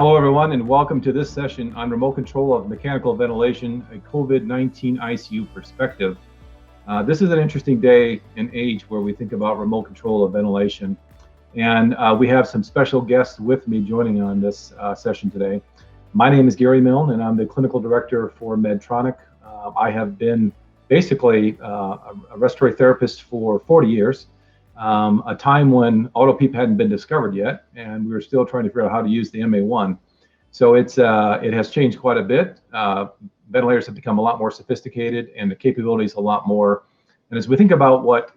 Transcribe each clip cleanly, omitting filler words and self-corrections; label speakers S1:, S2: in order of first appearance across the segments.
S1: Hello, everyone, and welcome to this session on remote control of mechanical ventilation, a COVID-19 ICU perspective. This is an interesting day and age where we think about remote control of ventilation. And we have some special guests with me joining on this session today. My name is Gary Milne, and I'm the clinical director for Medtronic. I have been basically a respiratory therapist for 40 years. A time when auto-PEEP hadn't been discovered yet, and we were still trying to figure out how to use the MA1. So it has changed quite a bit. Ventilators have become a lot more sophisticated, and the capabilities a lot more. And as we think about what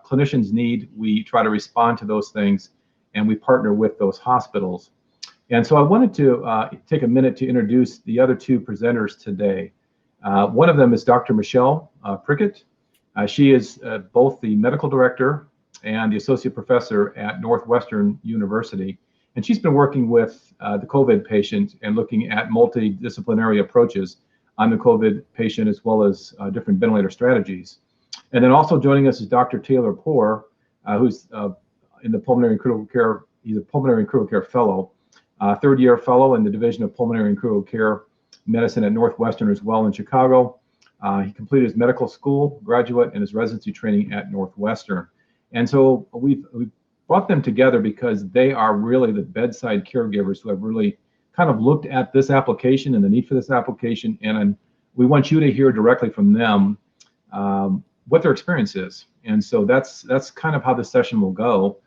S1: clinicians need, we try to respond to those things, and we partner with those hospitals. And so I wanted to take a minute to introduce the other two presenters today. One of them is Dr. Michelle Prickett. She is both the medical director and the associate professor at Northwestern University. And she's been working with the COVID patient and looking at multidisciplinary approaches on the COVID patient, as well as different ventilator strategies. And then also joining us is Dr. Taylor Poor, who's in the pulmonary and critical care. He's a pulmonary and critical care fellow, third-year fellow in the Division of Pulmonary and Critical Care Medicine at Northwestern as well in Chicago. He completed his medical school graduate and his residency training at Northwestern. And so we've brought them together because they are really the bedside caregivers who have really kind of looked at this application and the need for this application. And we want you to hear directly from them what their experience is. And so that's kind of how the session will go.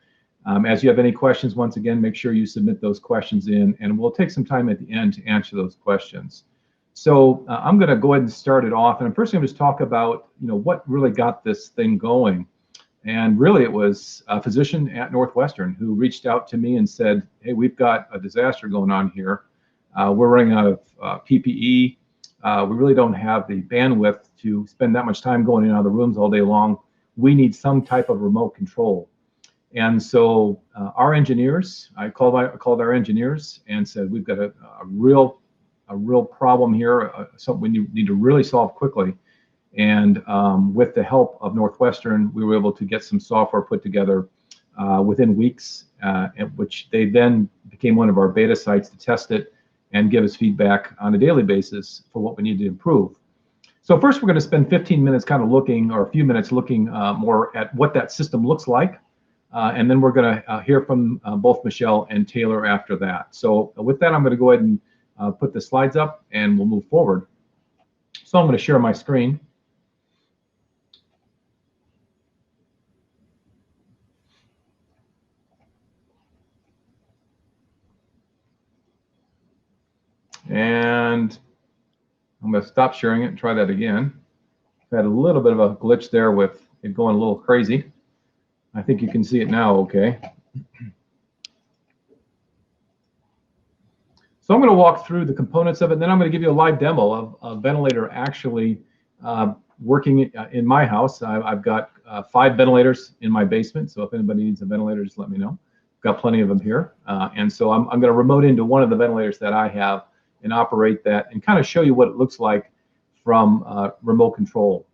S1: As you have any questions, once again, make sure you submit those questions in, and we'll take some time at the end to answer those questions. So I'm going to go ahead and start it off. And I'm first going to just talk about, what really got this thing going. And really, it was a physician at Northwestern who reached out to me and said, hey, we've got a disaster going on here. We're running out of PPE. We really don't have the bandwidth to spend that much time going in and out of the rooms all day long. We need some type of remote control. And so our engineers, I called our engineers and said, we've got a real problem here, something we need to really solve quickly. And with the help of Northwestern, we were able to get some software put together within weeks, which they then became one of our beta sites to test it and give us feedback on a daily basis for what we need to improve. So first, we're going to spend 15 minutes kind of looking, or a few minutes looking more at what that system looks like. And then we're going to hear from both Michelle and Taylor after that. So with that, I'm going to go ahead and put the slides up, and we'll move forward. So I'm going to share my screen. And I'm going to stop sharing it and try that again. I've had a little bit of a glitch there with it going a little crazy. I think you can see it now okay. So I'm going to walk through the components of it, and then I'm going to give you a live demo of a ventilator actually working in my house. I've got 5 ventilators in my basement, so if anybody needs a ventilator, just let me know. I've got plenty of them here. And so I'm going to remote into one of the ventilators that I have and operate that and kind of show you what it looks like from remote control.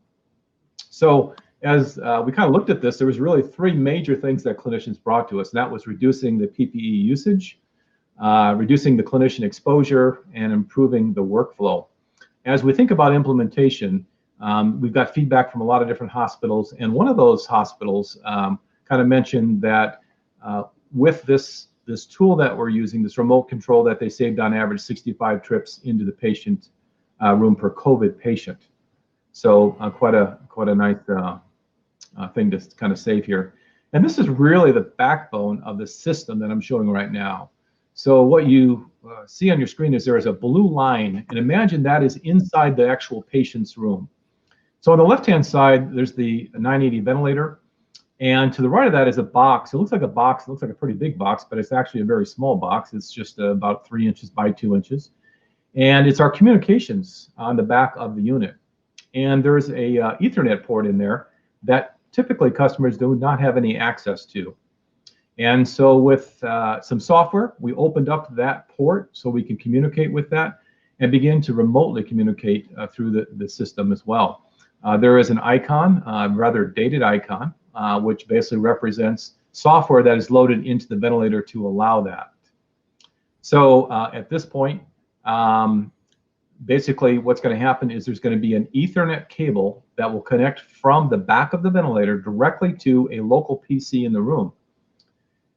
S1: So as we kind of looked at this, there was really 3 major things that clinicians brought to us, and that was reducing the PPE usage, reducing the clinician exposure, and improving the workflow. As we think about implementation, we've got feedback from a lot of different hospitals, and one of those hospitals kind of mentioned that with this tool that we're using, this remote control, that they saved on average 65 trips into the patient room per COVID patient. So quite a nice thing to kind of save here. And this is really the backbone of the system that I'm showing right now. So what you see on your screen is there is a blue line, and imagine that is inside the actual patient's room. So on the left-hand side, there's the 980 ventilator. And to the right of that is a box. It looks like a box. It looks like a pretty big box, but it's actually a very small box. It's just about 3 inches by 2 inches. And it's our communications on the back of the unit. And there's a Ethernet port in there that typically customers do not have any access to. And so with some software, we opened up that port so we can communicate with that and begin to remotely communicate through the system as well. There is an icon, rather dated icon, which basically represents software that is loaded into the ventilator to allow that. So at this point, basically what's going to happen is there's going to be an Ethernet cable that will connect from the back of the ventilator directly to a local PC in the room.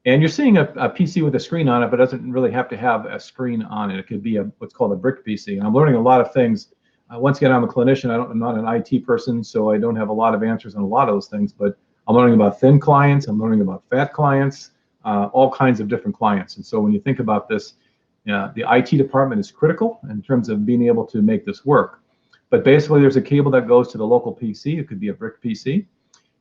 S1: And you're seeing a PC with a screen on it, but it doesn't really have to have a screen on it. It could be what's called a brick PC. And I'm learning a lot of things. Once again, I'm a clinician. I'm not an IT person, so I don't have a lot of answers on a lot of those things. But I'm learning about thin clients. I'm learning about fat clients, all kinds of different clients. And so when you think about this, the IT department is critical in terms of being able to make this work. But basically, there's a cable that goes to the local PC. It could be a brick PC.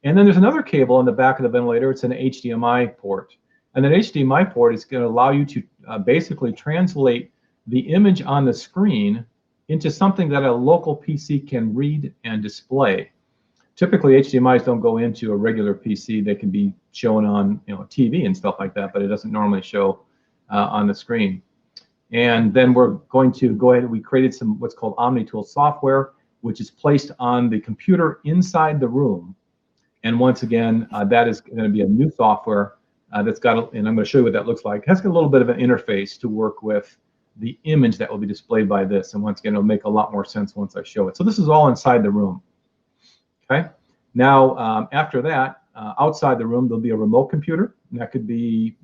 S1: And then there's another cable on the back of the ventilator. It's an HDMI port. And that HDMI port is going to allow you to basically translate the image on the screen into something that a local PC can read and display. Typically, HDMIs don't go into a regular PC. They can be shown on TV and stuff like that, but it doesn't normally show on the screen. And then we're going to go ahead and we created some what's called OmniTool software, which is placed on the computer inside the room. And once again, that is going to be a new software that's got, and I'm going to show you what that looks like. It has a little bit of an interface to work with the image that will be displayed by this. And once again, it'll make a lot more sense once I show it. So this is all inside the room. Okay. Now, after that, outside the room, there'll be a remote computer. And that could be,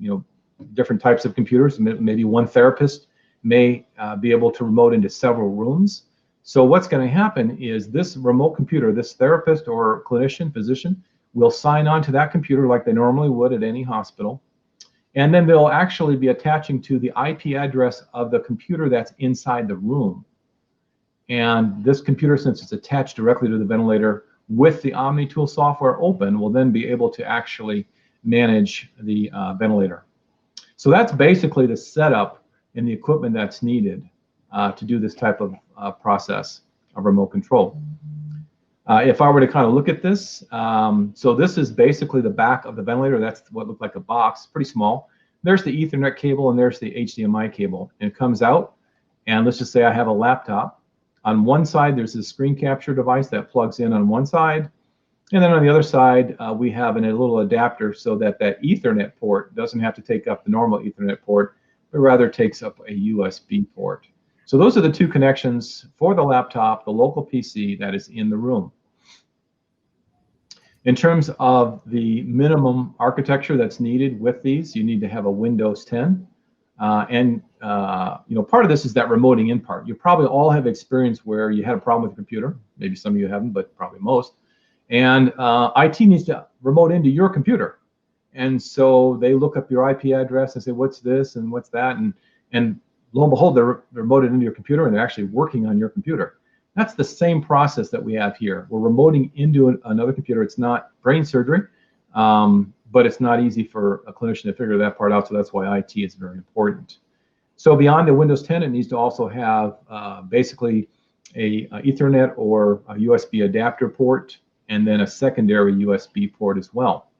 S1: different types of computers. Maybe one therapist may be able to remote into several rooms. So what's going to happen is this remote computer, this therapist or clinician, physician, will sign on to that computer like they normally would at any hospital. And then they'll actually be attaching to the IP address of the computer that's inside the room. And this computer, since it's attached directly to the ventilator with the OmniTool software open, will then be able to actually manage the ventilator. So that's basically the setup and the equipment that's needed to do this type of process of remote control. If I were to kind of look at this, so this is basically the back of the ventilator. That's what looked like a box, pretty small. There's the Ethernet cable and there's the HDMI cable. And it comes out, and let's just say I have a laptop. On one side, there's a screen capture device that plugs in on one side. And then on the other side, we have a little adapter so that that Ethernet port doesn't have to take up the normal Ethernet port, but rather takes up a USB port. So those are the two connections for the laptop, the local PC that is in the room. In terms of the minimum architecture that's needed with these, you need to have a Windows 10. Part of this is that remoting in part. You probably all have experience where you had a problem with the computer. Maybe some of you haven't, but probably most. And IT needs to remote into your computer. And so they look up your IP address and say, what's this and what's that? And lo and behold, they're remoted into your computer and they're actually working on your computer. That's the same process that we have here. We're remoting into another computer. It's not brain surgery, but it's not easy for a clinician to figure that part out. So that's why IT is very important. So beyond the Windows 10, it needs to also have basically a Ethernet or a USB adapter port, and then a secondary USB port as well.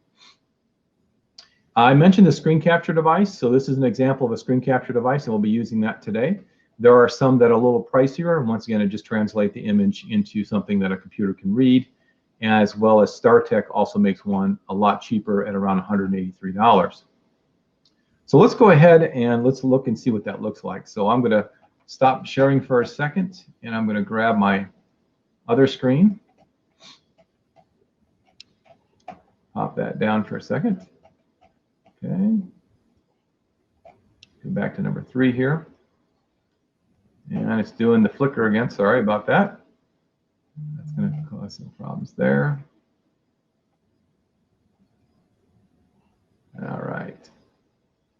S1: I mentioned the screen capture device. So this is an example of a screen capture device, and we'll be using that today. There are some that are a little pricier, and once again, it just translates the image into something that a computer can read, as well as StarTech also makes one a lot cheaper at around $183. So let's go ahead and let's look and see what that looks like. So I'm going to stop sharing for a second, and I'm going to grab my other screen. Pop that down for a second. Okay. Go back to number 3 here. And it's doing the flicker again. Sorry about that. That's going to cause some problems there. All right.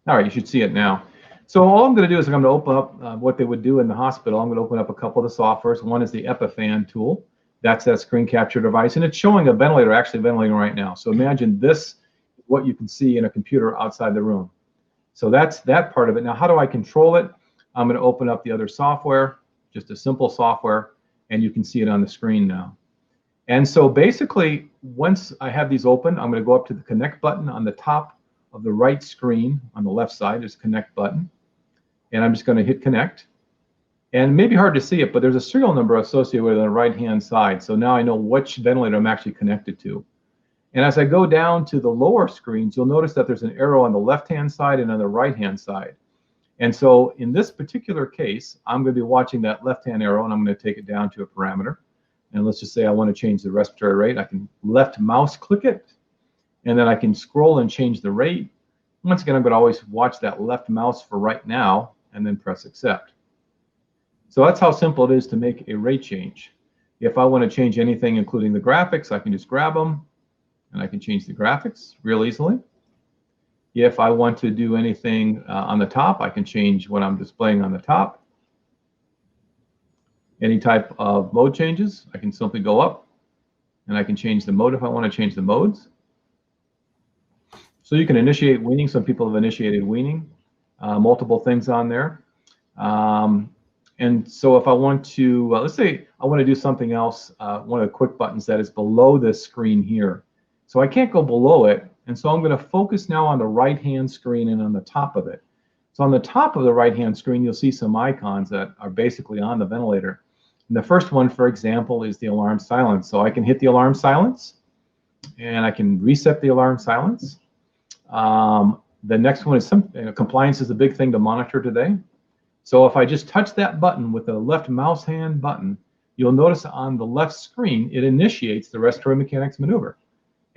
S1: All right, you should see it now. So all I'm going to do is I'm going to open up what they would do in the hospital. I'm going to open up a couple of the softwares. One is the EpiFan tool. That's that screen capture device. And it's showing a ventilator actually ventilating right now. So imagine this, what you can see in a computer outside the room. So that's that part of it. Now, how do I control it? I'm going to open up the other software, just a simple software, and you can see it on the screen now. And so basically, once I have these open, I'm going to go up to the connect button on the top of the right screen. On the left side, there's a connect button. And I'm just going to hit connect. And it may be hard to see it, but there's a serial number associated with it on the right-hand side. So now I know which ventilator I'm actually connected to. And as I go down to the lower screens, you'll notice that there's an arrow on the left-hand side and on the right-hand side. And so in this particular case, I'm going to be watching that left-hand arrow, and I'm going to take it down to a parameter. And let's just say I want to change the respiratory rate. I can left mouse click it, and then I can scroll and change the rate. Once again, I'm going to always watch that left mouse for right now, and then press accept. So that's how simple it is to make a rate change. If I want to change anything, including the graphics, I can just grab them, and I can change the graphics real easily. If I want to do anything on the top, I can change what I'm displaying on the top. Any type of mode changes, I can simply go up, and I can change the mode if I want to change the modes. So you can initiate weaning. Some people have initiated weaning, multiple things on there. And so if I want to, let's say I want to do something else, one of the quick buttons that is below this screen here. So I can't go below it. And so I'm going to focus now on the right-hand screen and on the top of it. So on the top of the right-hand screen, you'll see some icons that are basically on the ventilator. And the first one, for example, is the alarm silence. So I can hit the alarm silence, and I can reset the alarm silence. The next one is compliance is a big thing to monitor today. So if I just touch that button with the left mouse hand button, you'll notice on the left screen, it initiates the respiratory mechanics maneuver.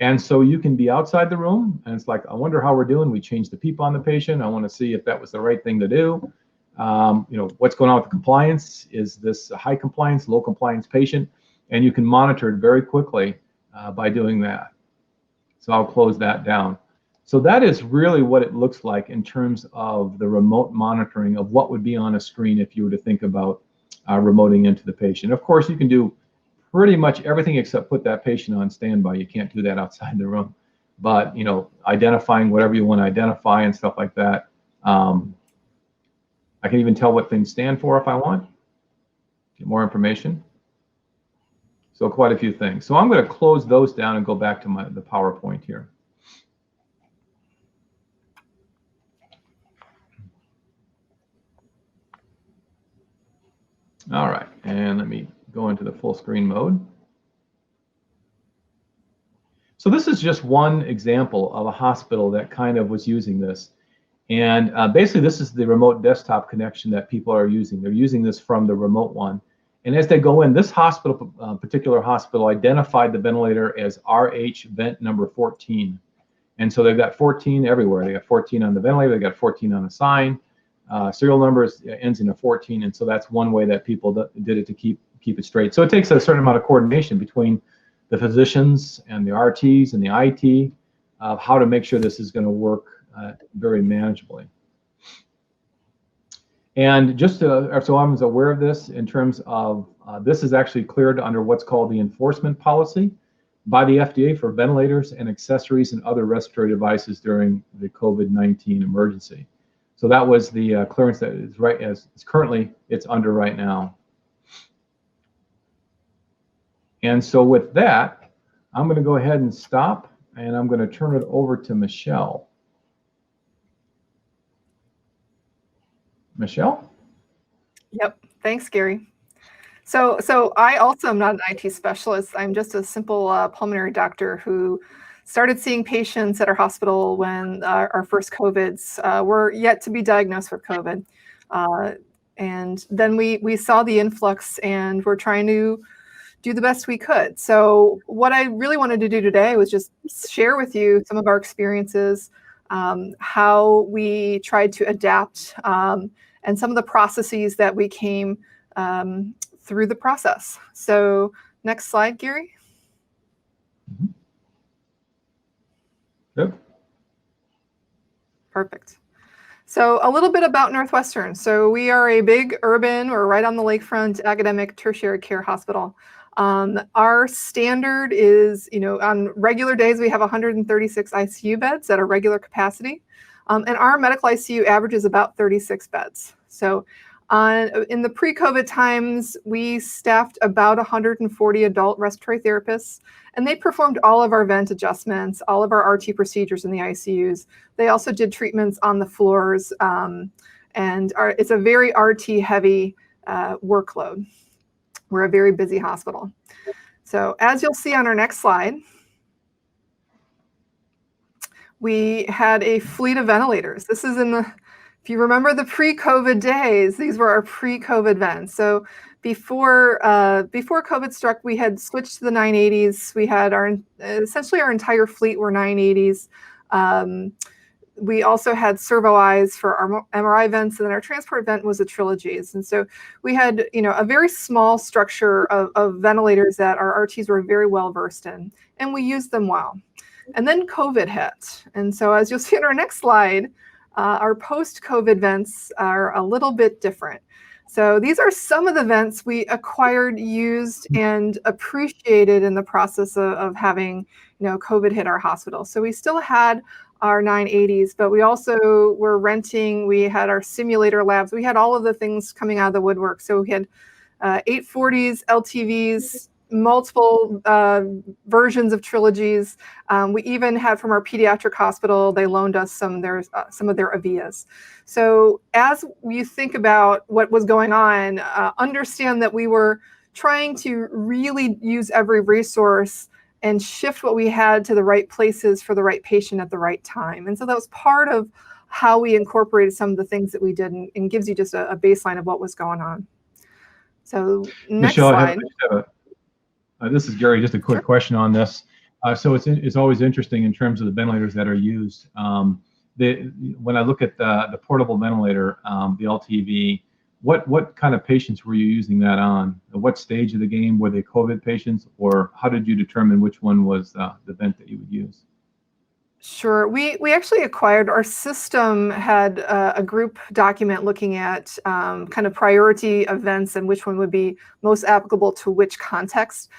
S1: And so you can be outside the room, and it's like, I wonder how we're doing. We changed the PEEP on the patient. I want to see if that was the right thing to do. What's going on with the compliance? Is this a high compliance, low compliance patient? And you can monitor it very quickly by doing that. So I'll close that down. So that is really what it looks like in terms of the remote monitoring of what would be on a screen if you were to think about remoting into the patient. Of course, you can do pretty much everything except put that patient on standby. You can't do that outside the room. But identifying whatever you want to identify and stuff like that. I can even tell what things stand for if I want. Get more information. So quite a few things. So I'm going to close those down and go back to the PowerPoint here. All right, and let me go into the full screen mode. So this is just one example of a hospital that kind of was using this. And basically, this is the remote desktop connection that people are using. They're using this from the remote one. And as they go in, this hospital, particular hospital, identified the ventilator as RH vent number 14. And so they've got 14 everywhere. They got 14 on the ventilator. They got 14 on the sign. Serial numbers ends in a 14, and so that's one way that people did it to keep it straight. So it takes a certain amount of coordination between the physicians and the RTs and the IT of how to make sure this is going to work very manageably. And just so I'm aware of this, in terms of this is actually cleared under what's called the enforcement policy by the FDA for ventilators and accessories and other respiratory devices during the COVID-19 emergency. So that was the clearance that is right as currently it's under right now. And so with that, I'm going to go ahead and stop, and I'm going to turn it over to Michelle. Michelle?
S2: Yep. Thanks, Gary. So I also am not an IT specialist. I'm just a simple pulmonary doctor who started seeing patients at our hospital when our first COVIDs were yet to be diagnosed with COVID. And then we saw the influx, and we're trying to do the best we could. So what I really wanted to do today was just share with you some of our experiences, how we tried to adapt, and some of the processes that we came through the process. So next slide, Gary.
S1: Mm-hmm. Yep.
S2: Perfect. So a little bit about Northwestern. So we are a big urban, or right on the lakefront, academic tertiary care hospital. Our standard is, on regular days, we have 136 ICU beds at a regular capacity. And our medical ICU averages about 36 beds. So in the pre-COVID times, we staffed about 140 adult respiratory therapists, and they performed all of our vent adjustments, all of our RT procedures in the ICUs. They also did treatments on the floors, and it's a very RT-heavy workload. We're a very busy hospital. So as you'll see on our next slide, we had a fleet of ventilators. This is in If you remember the pre-COVID days, these were our pre-COVID vents. So before COVID struck, we had switched to the 980s. We had essentially our entire fleet were 980s. We also had servo eyes for our MRI vents, and then our transport vent was a Trilogies. And so we had, a very small structure of ventilators that our RTs were very well versed in, and we used them well. And then COVID hit. And so as you'll see in our next slide, our post-COVID vents are a little bit different. So these are some of the vents we acquired, used, and appreciated in the process of having, COVID hit our hospital. So we still had our 980s, but we also were renting, we had our simulator labs, we had all of the things coming out of the woodwork. So we had 840s, LTVs, multiple versions of Trilogies. We even had from our pediatric hospital, they loaned us some of their Avias. So as you think about what was going on, understand that we were trying to really use every resource and shift what we had to the right places for the right patient at the right time. And so that was part of how we incorporated some of the things that we did, and gives you just a baseline of what was going on. So next
S1: Michelle,
S2: slide.
S1: This is Gary. Just a quick question on this. So it's always interesting in terms of the ventilators that are used. When I look at the portable ventilator, the LTV, what kind of patients were you using that on? What stage of the game? Were they COVID patients, or how did you determine which one was the vent that you would use?
S2: Sure. We actually acquired, our system had a group document looking at kind of priority events and which one would be most applicable to which context.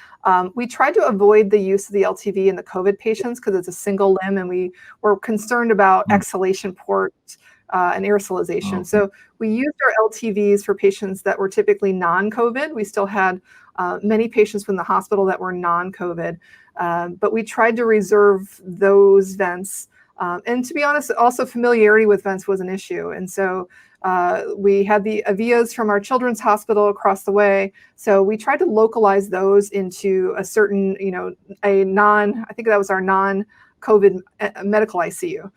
S2: We tried to avoid the use of the LTV in the COVID patients because it's a single limb, and we were concerned about exhalation port and aerosolization.
S1: Okay.
S2: So we used our LTVs for patients that were typically non-COVID. We still had many patients from the hospital that were non-COVID. But we tried to reserve those vents. And to be honest, also familiarity with vents was an issue. And so we had the Avias from our children's hospital across the way. So we tried to localize those into a certain, I think that was our non-COVID medical ICU,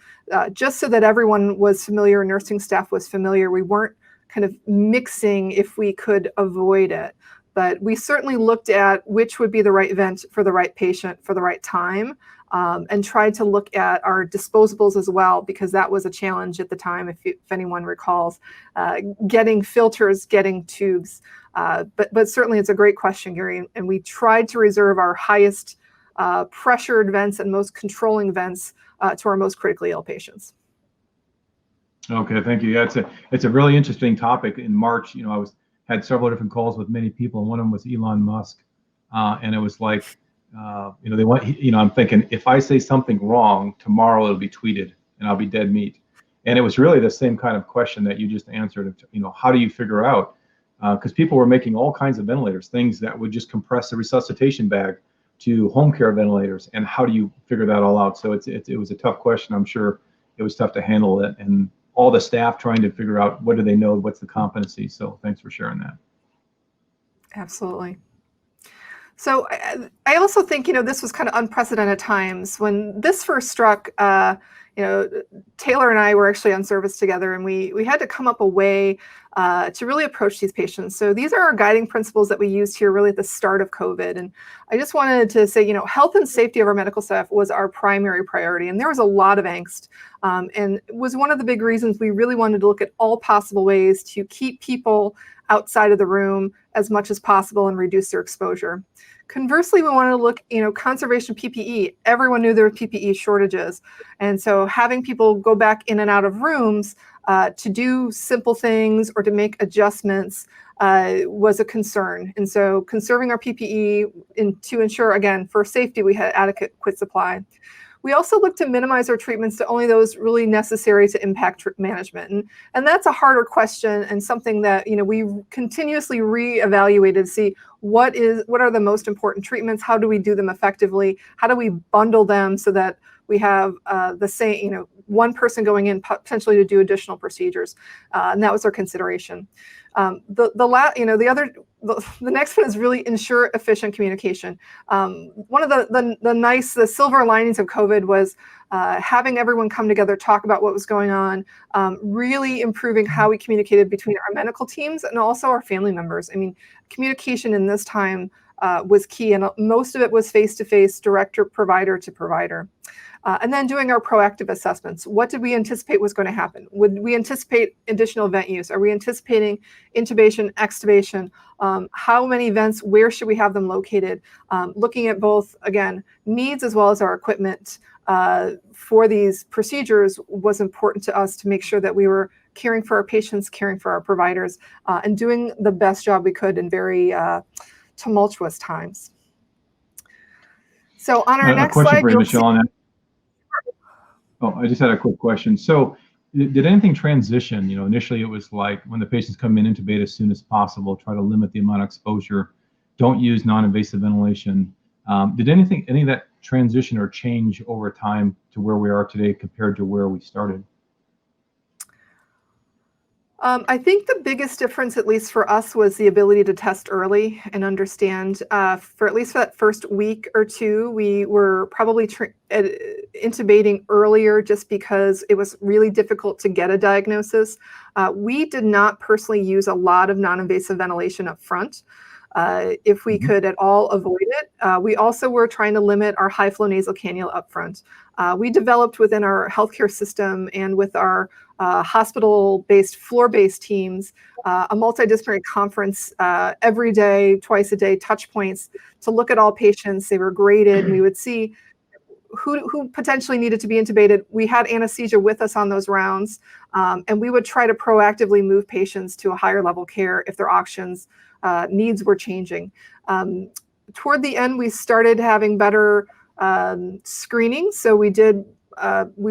S2: just so that everyone was familiar, nursing staff was familiar. We weren't kind of mixing if we could avoid it. But we certainly looked at which would be the right vent for the right patient for the right time, and tried to look at our disposables as well, because that was a challenge at the time, if anyone recalls, getting filters, getting tubes. But certainly it's a great question, Gary, and we tried to reserve our highest pressured vents and most controlling vents to our most critically ill patients.
S1: Okay, thank you. Yeah, it's a really interesting topic. In March, I had several different calls with many people, and one of them was Elon Musk, and it was like, they want, I'm thinking, if I say something wrong tomorrow, it'll be tweeted and I'll be dead meat. And it was really the same kind of question that you just answered. How do you figure out? Because people were making all kinds of ventilators, things that would just compress the resuscitation bag, to home care ventilators, and how do you figure that all out? So it was a tough question. I'm sure it was tough to handle it, and all the staff trying to figure out what do they know, what's the competency. So thanks for sharing that.
S2: Absolutely. So I also think, this was kind of unprecedented times. When this first struck, Taylor and I were actually on service together, and we had to come up a way to really approach these patients. So these are our guiding principles that we used here really at the start of COVID. And I just wanted to say, health and safety of our medical staff was our primary priority. And there was a lot of angst. And it was one of the big reasons we really wanted to look at all possible ways to keep people outside of the room as much as possible and reduce their exposure. Conversely, we wanted to look, conservation PPE. Everyone knew there were PPE shortages. And so having people go back in and out of rooms to do simple things or to make adjustments was a concern. And so conserving our PPE to ensure, again, for safety, we had adequate supply. We also look to minimize our treatments to only those really necessary to impact management. And that's a harder question, and something that we continuously reevaluated to see what are the most important treatments, how do we do them effectively, how do we bundle them so that we have the same, one person going in potentially to do additional procedures, and that was our consideration. The next one is really ensure efficient communication. One of the silver linings of COVID was having everyone come together, talk about what was going on, really improving how we communicated between our medical teams and also our family members. I mean, communication in this time was key, and most of it was face-to-face, director, provider to provider. And then doing our proactive assessments. What did we anticipate was going to happen? Would we anticipate additional vent use? Are we anticipating intubation, extubation? How many vents? Where should we have them located? Looking at both, again, needs as well as our equipment for these procedures was important to us to make sure that we were caring for our patients, caring for our providers, and doing the best job we could in very tumultuous times. So on our next
S1: question
S2: slide,
S1: for you, Michelle, on that. Oh, I just had a quick question. So did anything transition? Initially it was like when the patients come in, intubate as soon as possible, try to limit the amount of exposure, don't use non-invasive ventilation. Did any of that transition or change over time to where we are today compared to where we started?
S2: I think the biggest difference, at least for us, was the ability to test early and understand. For at least that first week or two, we were probably intubating earlier just because it was really difficult to get a diagnosis. We did not personally use a lot of non-invasive ventilation up front. If we could at all avoid it. We also were trying to limit our high flow nasal cannula up front. We developed within our healthcare system and with our hospital-based, floor-based teams, a multidisciplinary conference every day, twice a day, touch points to look at all patients. They were graded. We would see who potentially needed to be intubated. We had anesthesia with us on those rounds, and we would try to proactively move patients to a higher level care if their oxygen's needs were changing. Toward the end, we started having better screening. So we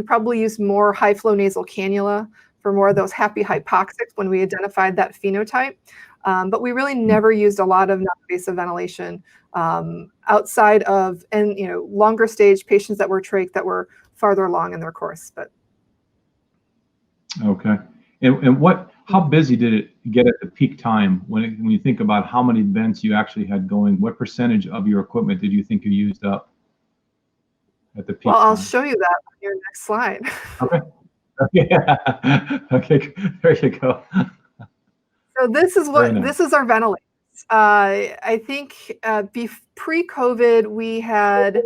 S2: probably used more high flow nasal cannula for more of those happy hypoxics when we identified that phenotype. But we really never used a lot of non-invasive ventilation outside of, longer stage patients that were trach that were farther along in their course. But
S1: okay. And how busy did it get at the peak time when you think about how many vents you actually had going? What percentage of your equipment did you think you used up at the peak
S2: Well, I'll
S1: time?
S2: show you that on your next slide.
S1: Okay. Okay. There you go.
S2: So this is our ventilators. I think pre-COVID we had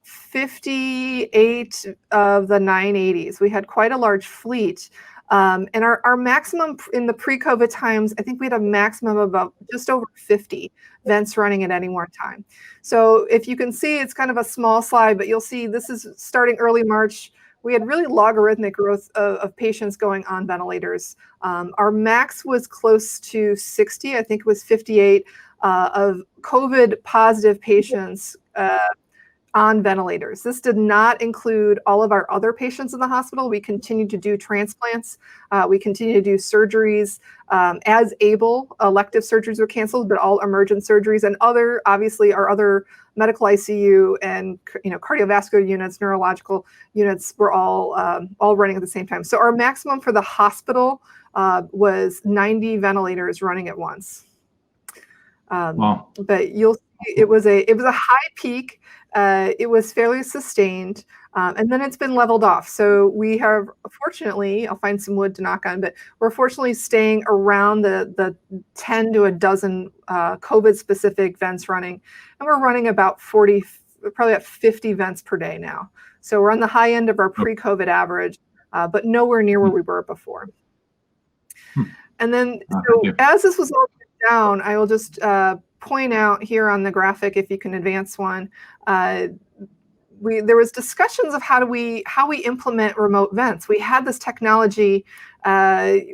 S2: 58 of the 980s. We had quite a large fleet. And our maximum in the pre-COVID times, I think we had a maximum of about just over 50 vents running at any one time. So if you can see, it's kind of a small slide, but you'll see this is starting early March. We had really logarithmic growth of patients going on ventilators. Our max was close to 60. I think it was 58 of COVID positive patients on ventilators. This did not include all of our other patients in the hospital. We continued to do transplants. We continued to do surgeries as able. Elective surgeries were canceled, but all emergent surgeries and obviously our other medical ICU and cardiovascular units, neurological units were all running at the same time. So our maximum for the hospital was 90 ventilators running at once.
S1: Wow.
S2: But you'll see it was a high peak. It was fairly sustained, and then it's been leveled off. So we have, fortunately, I'll find some wood to knock on, but we're fortunately staying around the 10 to a dozen COVID-specific vents running, and we're running about 40, probably at 50 vents per day now. So we're on the high end of our pre-COVID average, but nowhere near where we were before. And then, so as this was all down, I will just point out here on the graphic, if you can advance one, there was discussions of how we implement remote vents. We had this technology, there's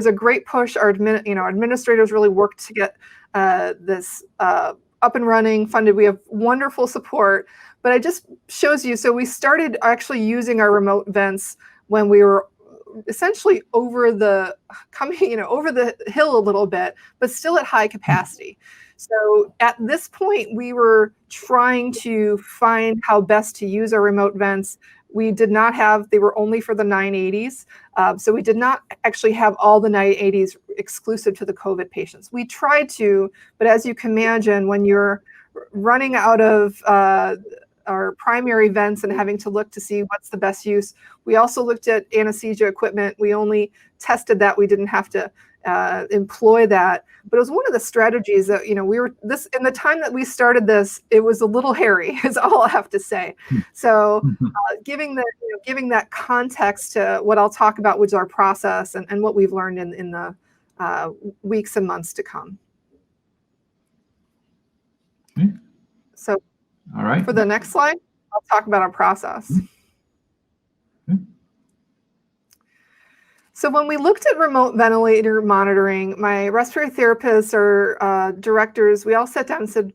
S2: a great push. Our administrators really worked to get this up and running, funded. We have wonderful support, but it just shows you. So we started actually using our remote vents when we were essentially over the hill a little bit, but still at high capacity. So at this point, we were trying to find how best to use our remote vents. We did not have, they were only for the 980s. So we did not actually have all the 980s exclusive to the COVID patients. We tried to, but as you can imagine, when you're running out of our primary vents and having to look to see what's the best use, we also looked at anesthesia equipment. We only tested that. We didn't have to employ that, but it was one of the strategies that, we were this in the time that we started this, it was a little hairy is all I have to say. So giving that context to what I'll talk about, which is our process and what we've learned in the weeks and months to come.
S1: Okay.
S2: So
S1: all right,
S2: for the next slide, I'll talk about our process. So when we looked at remote ventilator monitoring, my respiratory therapists or directors, we all sat down and said,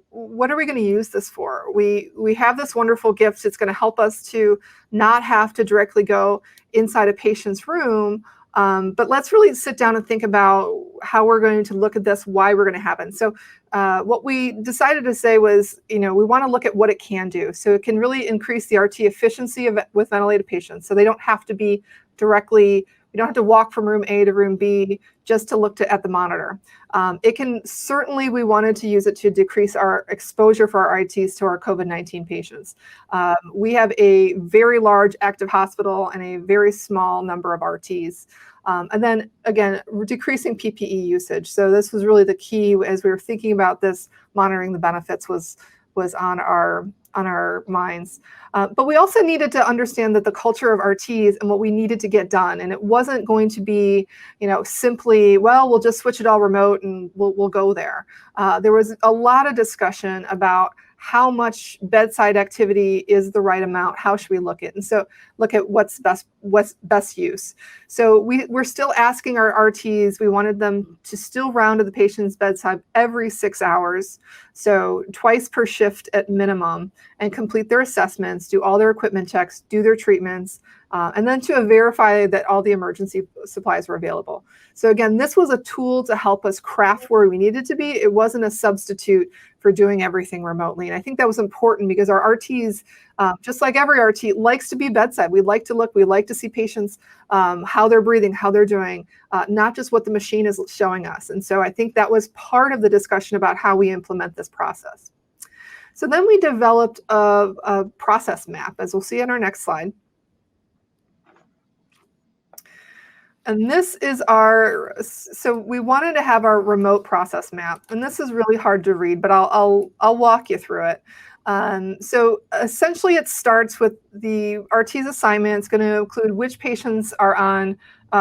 S2: what are we going to use this for? We have this wonderful gift. It's going to help us to not have to directly go inside a patient's room, but let's really sit down and think about how we're going to look at this, why we're going to have it. So what we decided to say was, we want to look at what it can do. So it can really increase the RT efficiency with ventilated patients. So they don't have to be directly, we don't have to walk from room A to room B just to look at the monitor. It can certainly, we wanted to use it to decrease our exposure for our ITs to our COVID-19 patients. We have a very large active hospital and a very small number of RTs. And then again, decreasing PPE usage. So this was really the key as we were thinking about this, monitoring the benefits was on our minds. But we also needed to understand that the culture of RTs and what we needed to get done. And it wasn't going to be, simply, well, we'll just switch it all remote and we'll go there. There was a lot of discussion about how much bedside activity is the right amount. How should we look at? And so look at what's best use. So we're still asking our RTs, we wanted them to still round to the patient's bedside every 6 hours. So twice per shift at minimum, and complete their assessments, do all their equipment checks, do their treatments, and then to verify that all the emergency supplies were available. So again, this was a tool to help us craft where we needed to be. It wasn't a substitute for doing everything remotely. And I think that was important because our RTs, just like every RT, likes to be bedside. We like to look, we like to see patients, how they're breathing, how they're doing, not just what the machine is showing us. And so I think that was part of the discussion about how we implement this process. So then we developed a process map, as we'll see on our next slide. And this is so we wanted to have our remote process map. And this is really hard to read, but I'll walk you through it. So essentially it starts with the RT's assignment. It's going to include which patients are on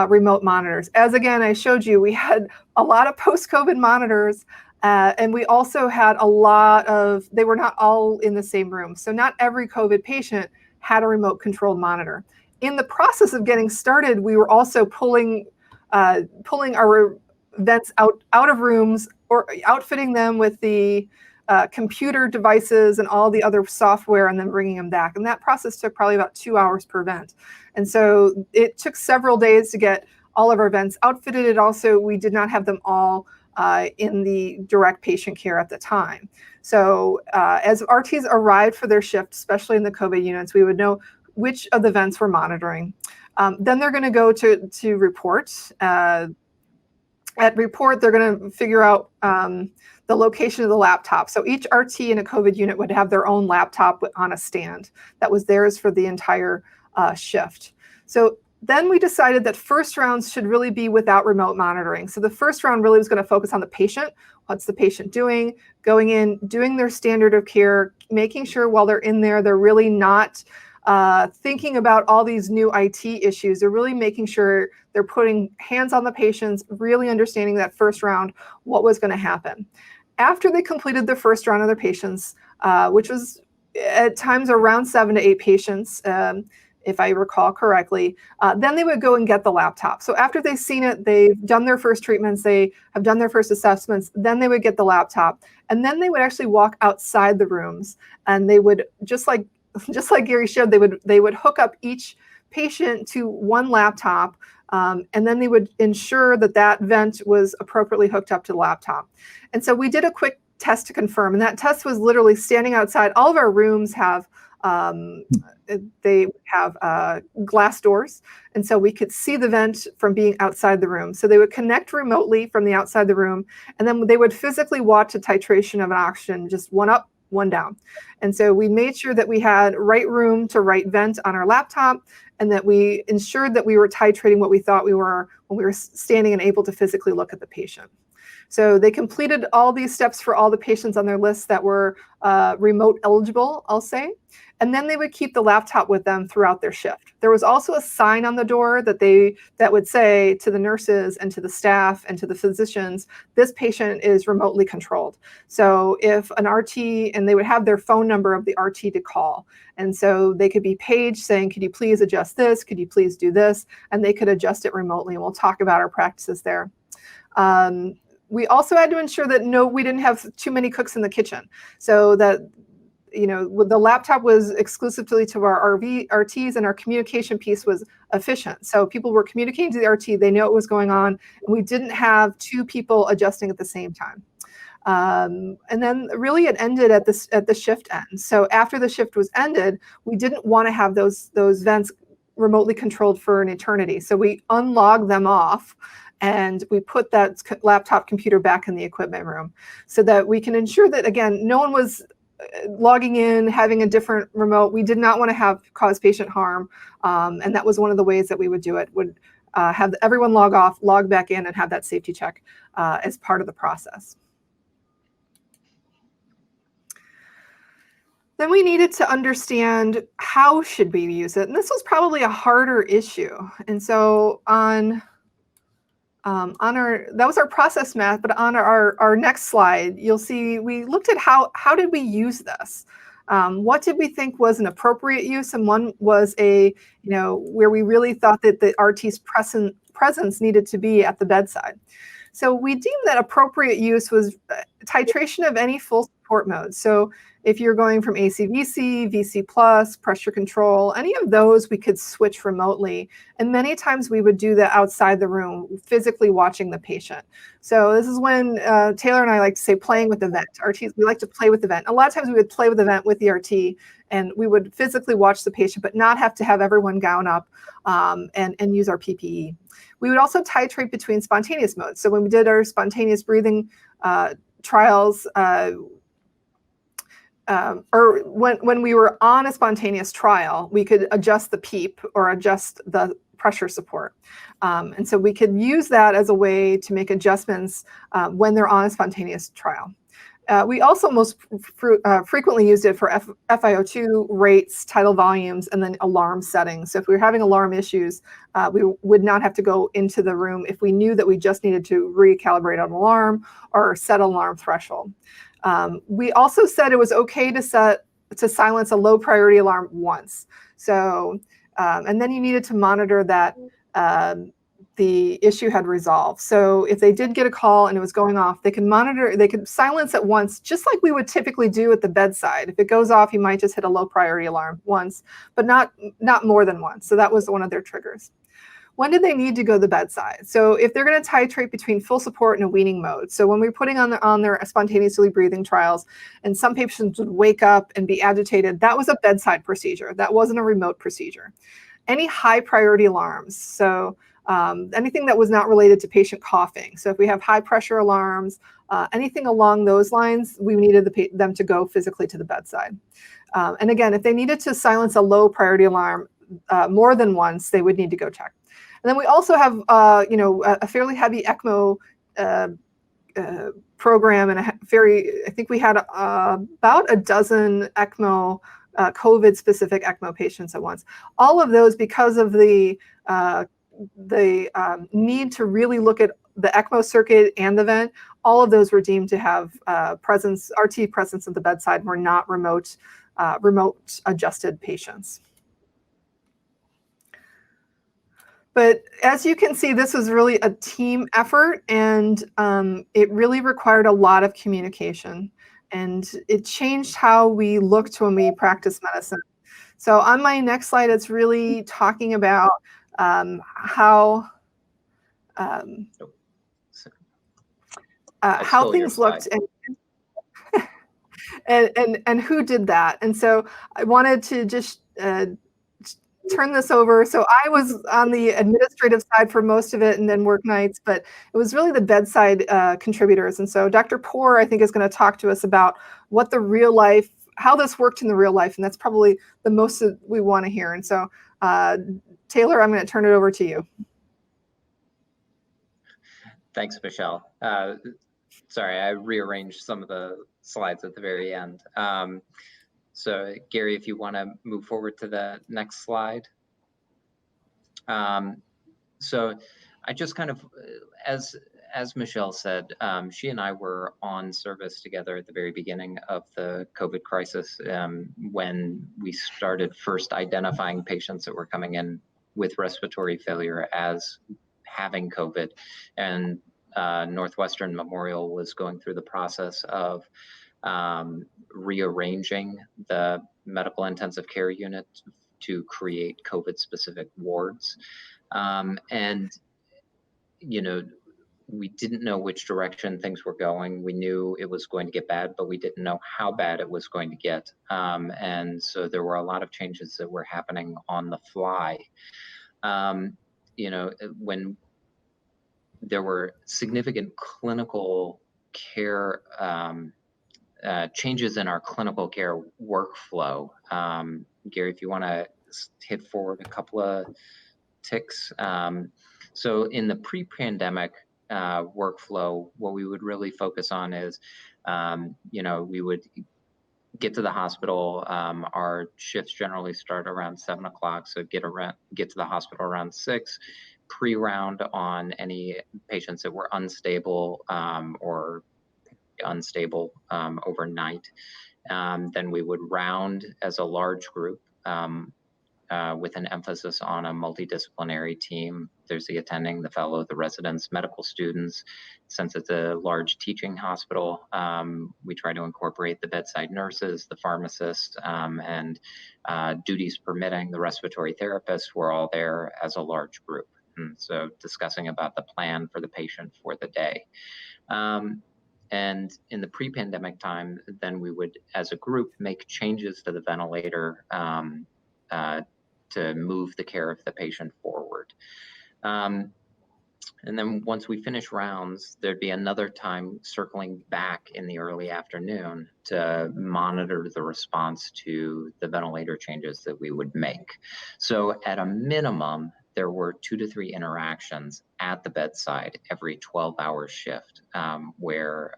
S2: remote monitors. As again, I showed you, we had a lot of post-COVID monitors. And we also had a lot of, they were not all in the same room. So not every COVID patient had a remote controlled monitor. In the process of getting started, we were also pulling our vents out of rooms or outfitting them with the computer devices and all the other software and then bringing them back. And that process took probably about 2 hours per vent. And so it took several days to get all of our vents outfitted. And also, we did not have them all in the direct patient care at the time. So as RTs arrived for their shift, especially in the COVID units, we would know which of the vents we're monitoring. Then they're going to go to report. At report, they're going to figure out the location of the laptop. So each RT in a COVID unit would have their own laptop on a stand that was theirs for the entire shift. So then we decided that first rounds should really be without remote monitoring. So the first round really was going to focus on the patient. What's the patient doing? Going in, doing their standard of care, making sure while they're in there, they're really not thinking about all these new IT issues. They're really making sure they're putting hands on the patients, really understanding that first round, what was going to happen. After they completed the first round of their patients, which was at times around 7 to 8 patients, if I recall correctly, then they would go and get the laptop. So after they've seen it, they've done their first treatments, they have done their first assessments, then they would get the laptop. And then they would actually walk outside the rooms, and they would, just like Gary showed, they would hook up each patient to one laptop, and then they would ensure that that vent was appropriately hooked up to the laptop. And so we did a quick test to confirm, and that test was literally standing outside. All of our rooms have they have glass doors, and so we could see the vent from being outside the room. So they would connect remotely from the outside the room, and then they would physically watch a titration of an oxygen, just one up, one down. And so we made sure that we had right room to right vent on our laptop, and that we ensured that we were titrating what we thought we were when we were standing and able to physically look at the patient. So they completed all these steps for all the patients on their list that were remote eligible, I'll say. And then they would keep the laptop with them throughout their shift. There was also a sign on the door that would say to the nurses and to the staff and to the physicians, this patient is remotely controlled. So if an RT, and they would have their phone number of the RT to call. And so they could be paged saying, could you please adjust this? Could you please do this? And they could adjust it remotely. And we'll talk about our practices there. We also had to ensure that we didn't have too many cooks in the kitchen, so that the laptop was exclusively to our RTs, and our communication piece was efficient. So people were communicating to the RT, they know what was going on, and we didn't have two people adjusting at the same time. And then really it ended at the shift end. So after the shift was ended, we didn't want to have those vents remotely controlled for an eternity. So we unlogged them off, and we put that laptop computer back in the equipment room, so that we can ensure that, again, no one was logging in, having a different remote. We did not want to cause patient harm. And that was one of the ways that we would do it, would have everyone log off, log back in, and have that safety check as part of the process. Then we needed to understand how should we use it. And this was probably a harder issue. And so that was our process math, but on our next slide, you'll see we looked at how did we use this? What did we think was an appropriate use? And one was where we really thought that the RT's presence needed to be at the bedside. So we deemed that appropriate use was titration of any full support mode. So if you're going from AC/VC, VC+, pressure control, any of those we could switch remotely. And many times we would do that outside the room, physically watching the patient. So this is when Taylor and I like to say playing with the vent. RTs, we like to play with the vent. A lot of times we would play with the vent with the RT, and we would physically watch the patient, but not have to have everyone gown up and use our PPE. We would also titrate between spontaneous modes. So when we did our spontaneous breathing trials, or when we were on a spontaneous trial, we could adjust the PEEP or adjust the pressure support. And so we could use that as a way to make adjustments when they're on a spontaneous trial. We also most frequently used it for FiO2 rates, tidal volumes, and then alarm settings. So if we were having alarm issues, we would not have to go into the room if we knew that we just needed to recalibrate an alarm or set an alarm threshold. We also said it was okay to silence a low priority alarm once. So, and then you needed to monitor that the issue had resolved. So if they did get a call and it was going off, they could silence it once, just like we would typically do at the bedside. If it goes off, you might just hit a low priority alarm once, but not more than once. So that was one of their triggers. When did they need to go to the bedside? So if they're going to titrate between full support and a weaning mode. So when we're putting on their spontaneously breathing trials, and some patients would wake up and be agitated, that was a bedside procedure. That wasn't a remote procedure. Any high priority alarms. So anything that was not related to patient coughing. So if we have high pressure alarms, anything along those lines, we needed them to go physically to the bedside. And again, if they needed to silence a low priority alarm more than once, they would need to go check. And then we also have, a fairly heavy ECMO program, and I think we had about a dozen ECMO, COVID-specific ECMO patients at once. All of those, because of the need to really look at the ECMO circuit and the vent, all of those were deemed to have RT presence at the bedside, were not remote adjusted patients. But as you can see, this was really a team effort, and it really required a lot of communication, and it changed how we looked when we practiced medicine. So on my next slide, it's really talking about how things looked and who did that. And so I wanted to just turn this over. So I was on the administrative side for most of it and then work nights, but it was really the bedside contributors. And so Dr. Poor, I think, is going to talk to us about what the real life, how this worked in the real life. And that's probably the most that we want to hear. And so Taylor, I'm going to turn it over to you.
S3: Thanks, Michelle. Sorry, I rearranged some of the slides at the very end. So Gary, if you want to move forward to the next slide. So I just kind of, as Michelle said, she and I were on service together at the very beginning of the COVID crisis when we started first identifying patients that were coming in with respiratory failure as having COVID. And Northwestern Memorial was going through the process of rearranging the medical intensive care unit to create COVID-specific wards. And, you know, we didn't know which direction things were going. We knew it was going to get bad, but we didn't know how bad it was going to get. And so there were a lot of changes that were happening on the fly. You know, when there were significant clinical care changes in our clinical care workflow. Gary, if you want to hit forward a couple of ticks. So in the pre-pandemic workflow, what we would really focus on is, you know, we would get to the hospital. Our shifts generally start around 7 o'clock, so get to the hospital around 6. Pre-round on any patients that were unstable or unstable overnight. Then we would round as a large group with an emphasis on a multidisciplinary team. There's the attending, the fellow, the residents, medical students. Since it's a large teaching hospital, we try to incorporate the bedside nurses, the pharmacists, and duties permitting, the respiratory therapists were all there as a large group. And so discussing about the plan for the patient for the day. And in the pre-pandemic time, then we would, as a group, make changes to the ventilator to move the care of the patient forward. And then once we finish rounds, there'd be another time circling back in the early afternoon to monitor the response to the ventilator changes that we would make. So at a minimum, there were 2 to 3 interactions at the bedside every 12-hour shift where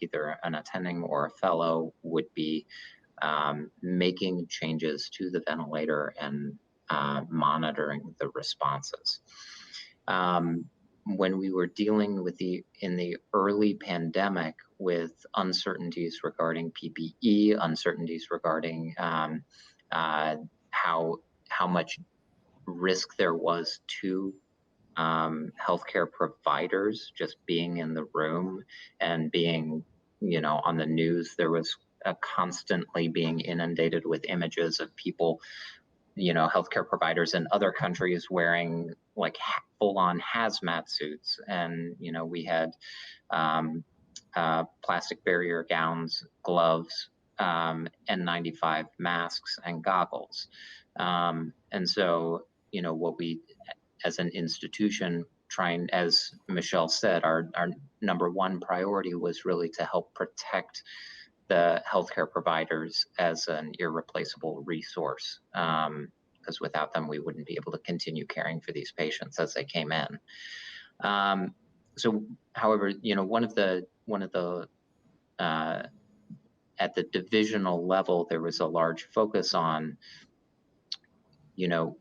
S3: either an attending or a fellow would be making changes to the ventilator and monitoring the responses. When we were dealing with in the early pandemic with uncertainties regarding PPE, uncertainties regarding how much risk there was to healthcare providers just being in the room and being, you know, on the news, there was constantly being inundated with images of people, you know, healthcare providers in other countries wearing like full-on hazmat suits. And, you know, we had plastic barrier gowns, gloves, N95 masks and goggles. And so, you know, what we, as an institution, trying, as Michelle said, our number one priority was really to help protect the healthcare providers as an irreplaceable resource, because without them, we wouldn't be able to continue caring for these patients as they came in. So, however, you know, one of the at the divisional level, there was a large focus on, you know,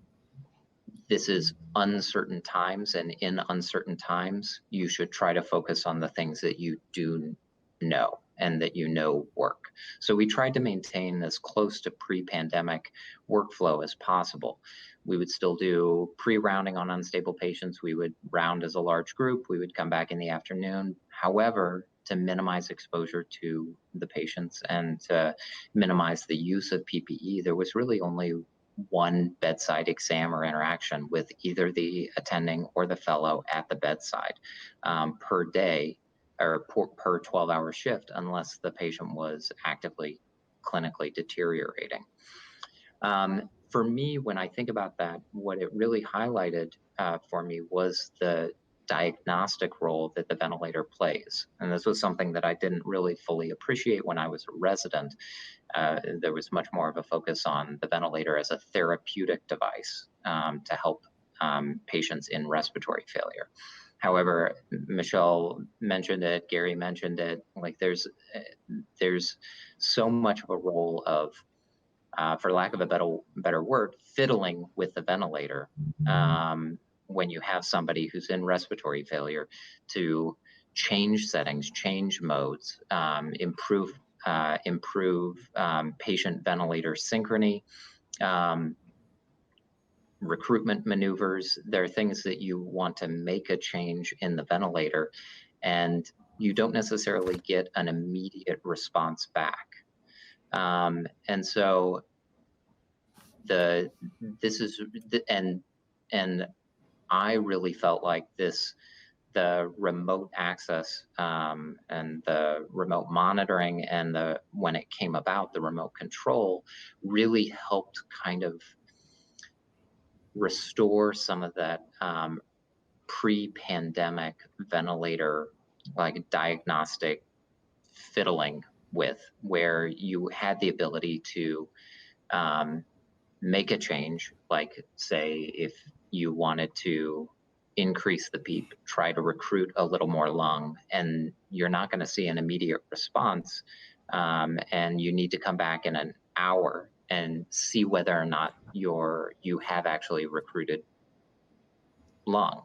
S3: this is uncertain times, and in uncertain times, you should try to focus on the things that you do know and that you know work. So we tried to maintain as close to pre-pandemic workflow as possible. We would still do pre-rounding on unstable patients. We would round as a large group. We would come back in the afternoon. However, to minimize exposure to the patients and to minimize the use of PPE, there was really only one bedside exam or interaction with either the attending or the fellow at the bedside per day or per 12-hour shift, unless the patient was actively clinically deteriorating. For me, when I think about that, what it really highlighted for me was the diagnostic role that the ventilator plays. And this was something that I didn't really fully appreciate when I was a resident. There was much more of a focus on the ventilator as a therapeutic device to help patients in respiratory failure. However, Michelle mentioned it, Gary mentioned it, like there's so much of a role of, for lack of a better word, fiddling with the ventilator when you have somebody who's in respiratory failure, to change settings, change modes, improve patient ventilator synchrony, recruitment maneuvers. There are things that you want to make a change in the ventilator, and you don't necessarily get an immediate response back. And so I really felt like the remote access and the remote monitoring and when it came about, the remote control really helped kind of restore some of that pre-pandemic ventilator, like diagnostic fiddling with, where you had the ability to make a change, like say if you wanted to increase the PEEP, try to recruit a little more lung, and you're not going to see an immediate response, and you need to come back in an hour and see whether or not you have actually recruited lung.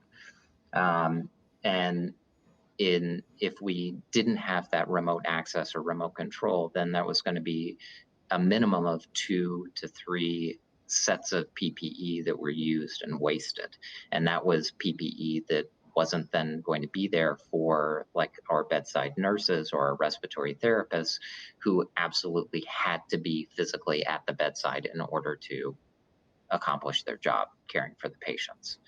S3: And if we didn't have that remote access or remote control, then that was going to be a minimum of 2 to 3 sets of PPE that were used and wasted. And that was PPE that wasn't then going to be there for like our bedside nurses or our respiratory therapists, who absolutely had to be physically at the bedside in order to accomplish their job caring for the patients.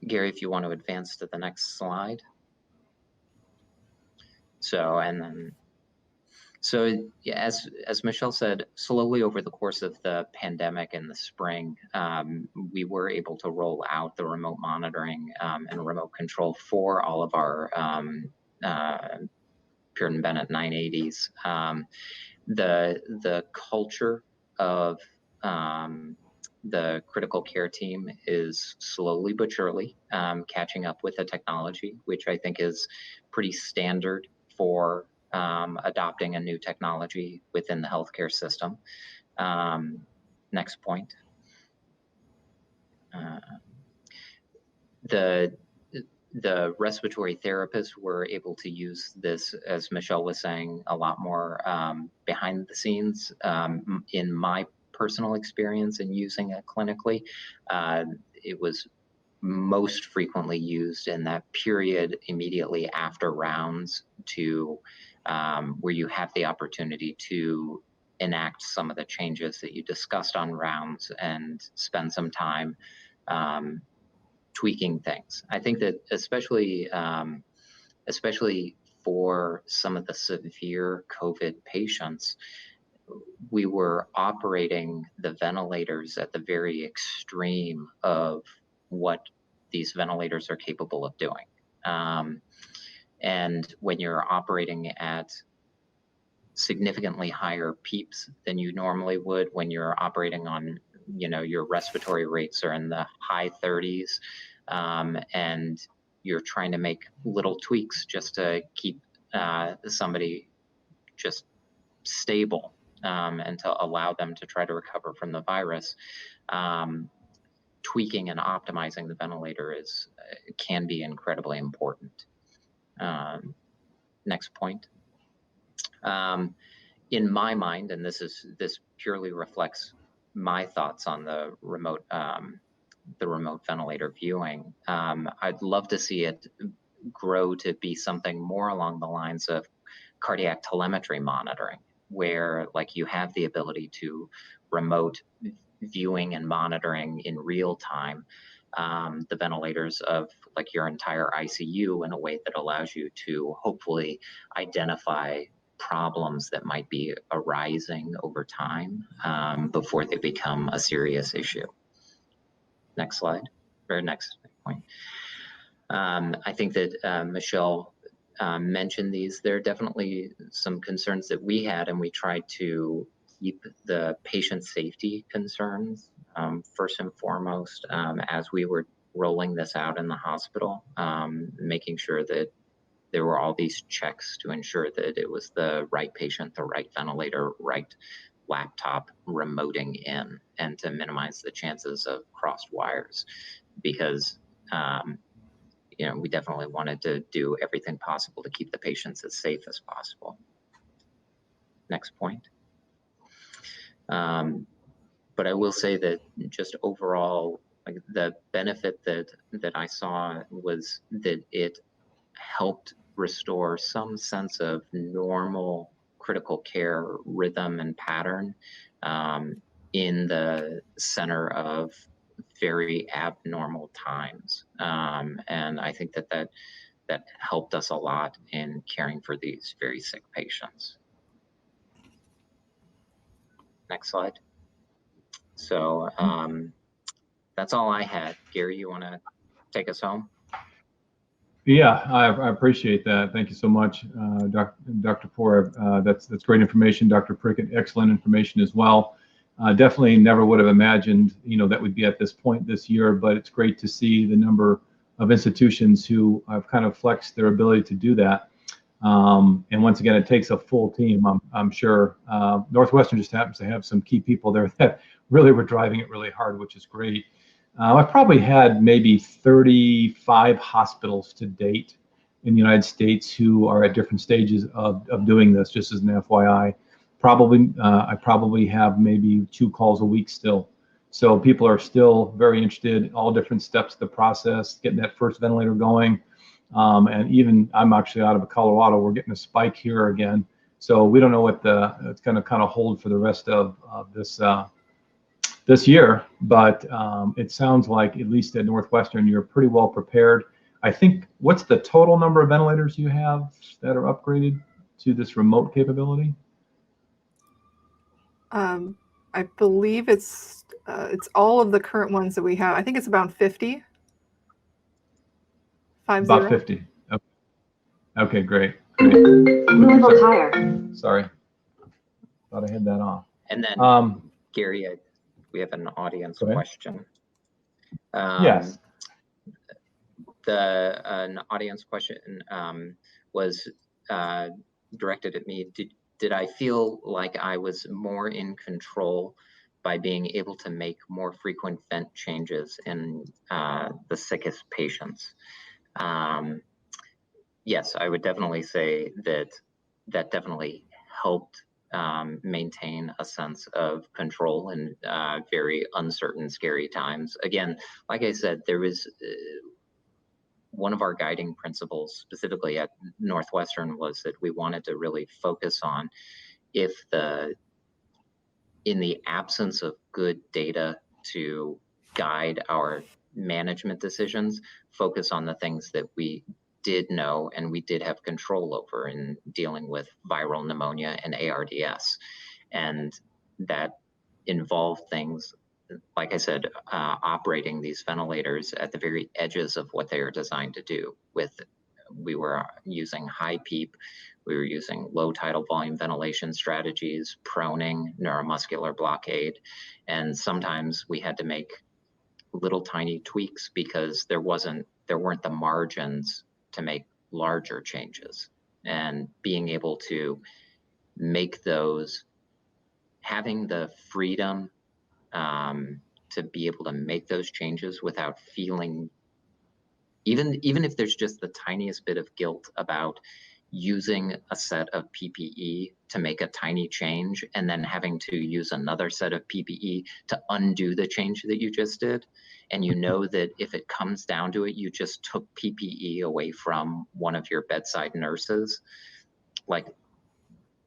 S3: Gary, if you want to advance to the next slide. So as Michelle said, slowly over the course of the pandemic in the spring, we were able to roll out the remote monitoring and remote control for all of our Puritan Bennett 980s. The culture of the critical care team is slowly but surely catching up with the technology, which I think is pretty standard for adopting a new technology within the healthcare system. Next point. The respiratory therapists were able to use this, as Michelle was saying, a lot more behind the scenes. In my personal experience in using it clinically, it was most frequently used in that period immediately after rounds, to where you have the opportunity to enact some of the changes that you discussed on rounds and spend some time tweaking things. I think that especially for some of the severe COVID patients, we were operating the ventilators at the very extreme of what these ventilators are capable of doing. And when you're operating at significantly higher PEEPs than you normally would, when you're operating on, your respiratory rates are in the high 30s, and you're trying to make little tweaks just to keep somebody just stable, and to allow them to try to recover from the virus, tweaking and optimizing the ventilator can be incredibly important. Next point. In my mind, and this purely reflects my thoughts on the remote ventilator viewing, I'd love to see it grow to be something more along the lines of cardiac telemetry monitoring, where like you have the ability to remote viewing and monitoring in real time the ventilators of like your entire ICU in a way that allows you to hopefully identify problems that might be arising over time before they become a serious issue. Next slide, or next point. I think that Michelle mentioned these. There are definitely some concerns that we had, and we tried to keep the patient safety concerns first and foremost as we were rolling this out in the hospital, making sure that there were all these checks to ensure that it was the right patient, the right ventilator, right laptop remoting in, and to minimize the chances of crossed wires, because you know, we definitely wanted to do everything possible to keep the patients as safe as possible. Next point. But I will say that just overall, like the benefit that I saw was that it helped restore some sense of normal critical care rhythm and pattern in the center of very abnormal times. And I think that helped us a lot in caring for these very sick patients. Next slide. So that's all I had. Gary, you want to take us home?
S1: Yeah, I appreciate that. Thank you so much, Dr. Poor. That's great information. Dr. Prickett, excellent information as well. Definitely never would have imagined, you know, that we'd be at this point this year, but it's great to see the number of institutions who have kind of flexed their ability to do that. And once again, it takes a full team, I'm sure. Northwestern just happens to have some key people there that really were driving it really hard, which is great. I've probably had maybe 35 hospitals to date in the United States who are at different stages of doing this, just as an FYI. I probably have maybe 2 calls a week still. So people are still very interested in all different steps of the process, getting that first ventilator going. And even I'm actually out of Colorado, we're getting a spike here again. So we don't know what it's going to kind of hold for the rest of this year, but it sounds like, at least at Northwestern, you're pretty well prepared. I think, what's the total number of ventilators you have that are upgraded to this remote capability?
S2: I believe it's all of the current ones that we have. I think it's about 50.
S1: About 50. Okay, great.
S4: Level tire.
S1: Sorry, thought I had that off.
S3: And then, Gary, we have an audience question.
S1: Yes.
S3: An audience question was directed at me. Did I feel like I was more in control by being able to make more frequent vent changes in the sickest patients? Yes, I would definitely say that definitely helped maintain a sense of control in very uncertain, scary times. Again, like I said, there was one of our guiding principles specifically at Northwestern was that we wanted to really focus on in the absence of good data to guide our management decisions, focus on the things that we did know and we did have control over in dealing with viral pneumonia and ARDS. And that involved things, like I said, operating these ventilators at the very edges of what they are designed to do. We were using high PEEP, we were using low tidal volume ventilation strategies, proning, neuromuscular blockade, and sometimes we had to make little tiny tweaks because there weren't the margins to make larger changes. And being able to make those, having the freedom to be able to make those changes without feeling, even if there's just the tiniest bit of guilt about using a set of PPE to make a tiny change and then having to use another set of PPE to undo the change that you just did. And you know that if it comes down to it, you just took PPE away from one of your bedside nurses, like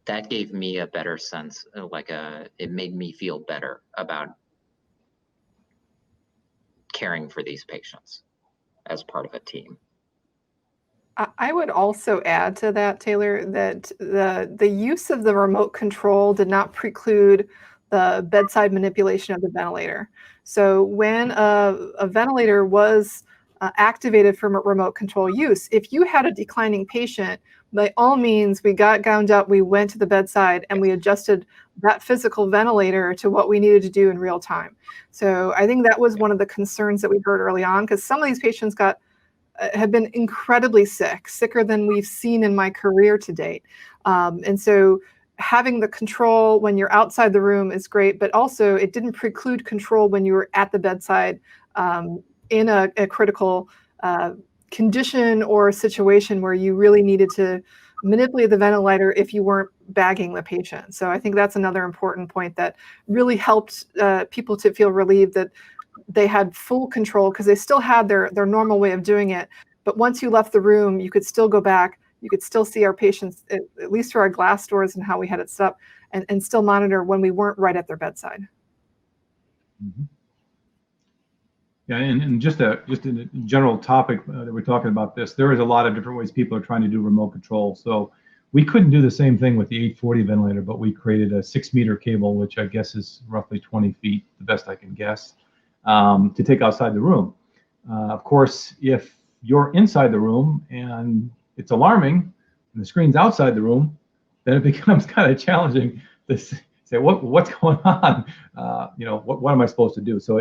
S3: that gave me a better sense, it made me feel better about caring for these patients as part of a team.
S2: I would also add to that, Taylor, that the use of the remote control did not preclude the bedside manipulation of the ventilator. So when a ventilator was activated for remote control use, if you had a declining patient, by all means, we got gowned up, we went to the bedside, and we adjusted that physical ventilator to what we needed to do in real time. So I think that was one of the concerns that we heard early on, because some of these patients have been incredibly sick, sicker than we've seen in my career to date. And so having the control when you're outside the room is great, but also it didn't preclude control when you were at the bedside in a critical condition or situation where you really needed to manipulate the ventilator if you weren't bagging the patient. So I think that's another important point that really helped people to feel relieved that they had full control, because they still had their normal way of doing it. But once you left the room, you could still go back. You could still see our patients, at least through our glass doors and how we had it set up, and still monitor when we weren't right at their bedside.
S1: Mm-hmm. Yeah, and just a general topic that we're talking about this, there is a lot of different ways people are trying to do remote control. So we couldn't do the same thing with the 840 ventilator, but we created a 6-meter cable, which I guess is roughly 20 feet, the best I can guess, to take outside the room. Of course, if you're inside the room and it's alarming and the screen's outside the room, then it becomes kind of challenging to say, what's going on? What am I supposed to do? So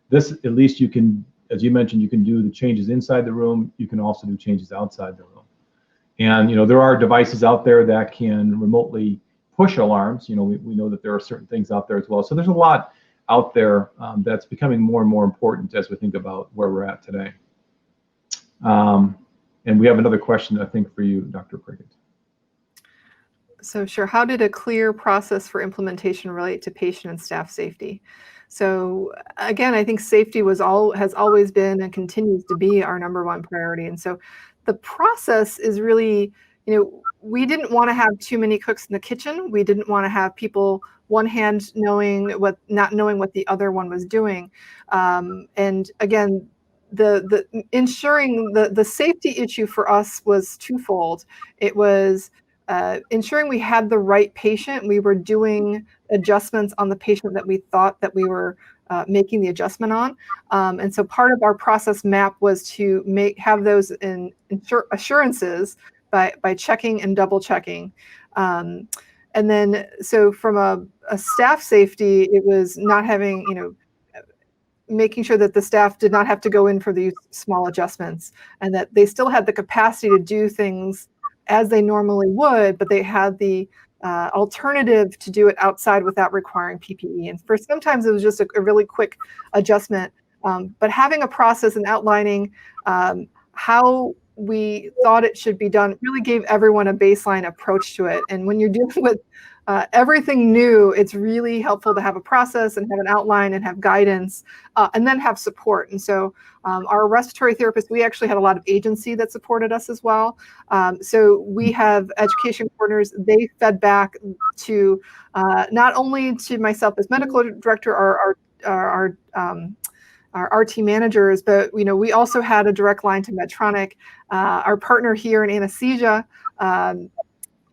S1: this, at least you can, as you mentioned, you can do the changes inside the room. You can also do changes outside the room. And there are devices out there that can remotely push alarms. We know that there are certain things out there as well. So there's a lot out there that's becoming more and more important as we think about where we're at today. And we have another question, I think, for you, Dr. Prickett.
S2: So sure, how did a clear process for implementation relate to patient and staff safety? So again, I think safety has always been and continues to be our #1 priority. And so the process is really, we didn't want to have too many cooks in the kitchen. We didn't want to have people one hand not knowing what the other one was doing. And again, the ensuring the safety issue for us was twofold. It was ensuring we had the right patient. We were doing adjustments on the patient that we thought that we were making the adjustment on. And so part of our process map was to have those assurances by checking and double checking. And then, so from a staff safety, it was not having, making sure that the staff did not have to go in for these small adjustments, and that they still had the capacity to do things as they normally would, but they had the alternative to do it outside without requiring PPE. And for sometimes it was just a really quick adjustment, but having a process and outlining how we thought it should be done really gave everyone a baseline approach to it. And when you're dealing with everything new, it's really helpful to have a process and have an outline and have guidance, and then have support. And so our respiratory therapists, we actually had a lot of agency that supported us as well. So we have education coordinators. They fed back to not only to myself as medical director, our RT managers, but we also had a direct line to Medtronic, our partner here in anesthesia.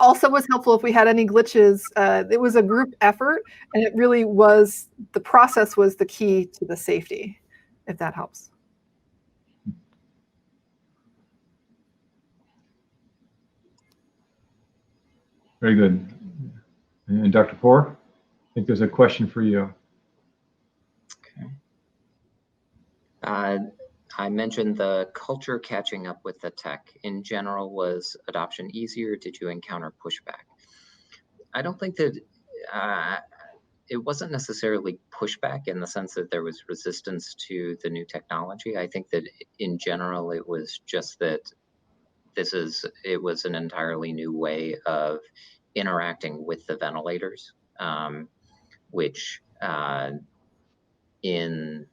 S2: Also was helpful if we had any glitches. It was a group effort, and it really was, the process was the key to the safety, if that helps.
S1: Very good. And Dr. Poor, I think there's a question for you.
S3: Okay. I mentioned the culture catching up with the tech. In general, was adoption easier? Did you encounter pushback? I don't think that it wasn't necessarily pushback in the sense that there was resistance to the new technology. I think that in general, it was just that it was an entirely new way of interacting with the ventilators, which in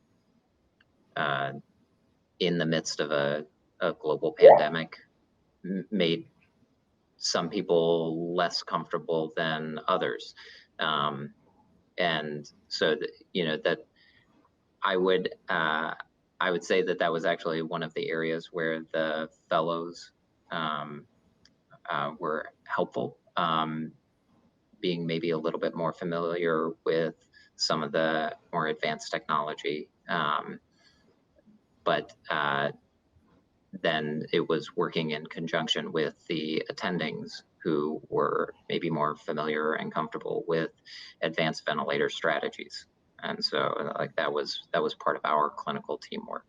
S3: the midst of a global pandemic made some people less comfortable than others. And so, that I would say that was actually one of the areas where the fellows were helpful, being maybe a little bit more familiar with some of the more advanced technology. But then it was working in conjunction with the attendings who were maybe more familiar and comfortable with advanced ventilator strategies. And so that was part of our clinical teamwork.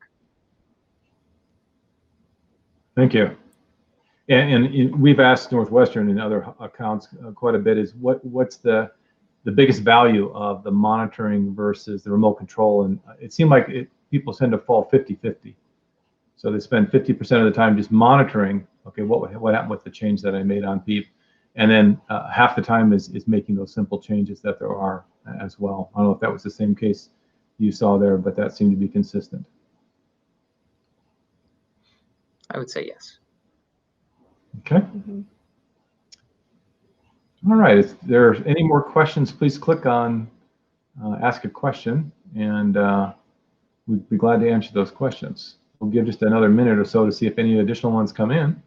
S1: Thank you. And we've asked Northwestern and other accounts quite a bit, is what's the biggest value of the monitoring versus the remote control? And it seemed like people tend to fall 50-50. So they spend 50% of the time just monitoring, okay, what happened with the change that I made on PEEP? And then half the time is making those simple changes that there are as well. I don't know if that was the same case you saw there, but that seemed to be consistent.
S3: I would say yes.
S1: Okay. Mm-hmm. All right. If there are any more questions, please click on ask a question, and we'd be glad to answer those questions. We'll give just another minute or so to see if any additional ones come in.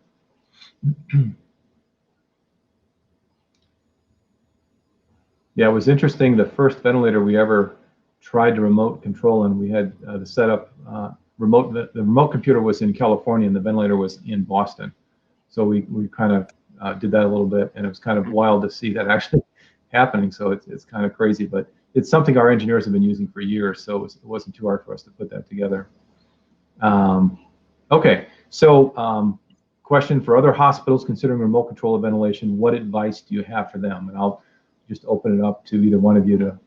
S1: Yeah, it was interesting. The first ventilator we ever tried to remote control, and we had the setup remote. The remote computer was in California, and the ventilator was in Boston. So we kind of did that a little bit, and it was kind of wild to see that actually happening. So it's kind of crazy, but it's something our engineers have been using for years. So it wasn't too hard for us to put that together. Okay, so question for other hospitals considering remote control of ventilation, what advice do you have for them? And I'll just open it up to either one of you to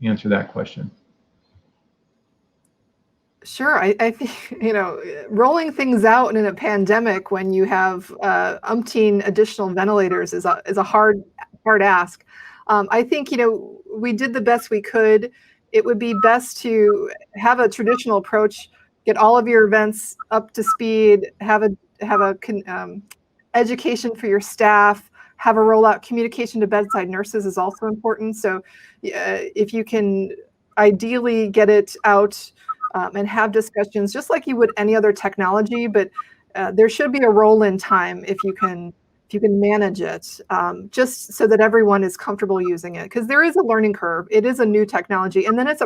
S1: answer that question.
S2: Sure, I think, rolling things out in a pandemic when you have umpteen additional ventilators is a hard ask. I think, we did the best we could. It would be best to have a traditional approach, get all of your events up to speed, have a education for your staff, have a rollout. Communication to bedside nurses is also important. So if you can ideally get it out and have discussions just like you would any other technology, but there should be a roll-in time if you can manage it, just so that everyone is comfortable using it, because there is a learning curve. It is a new technology, and then it's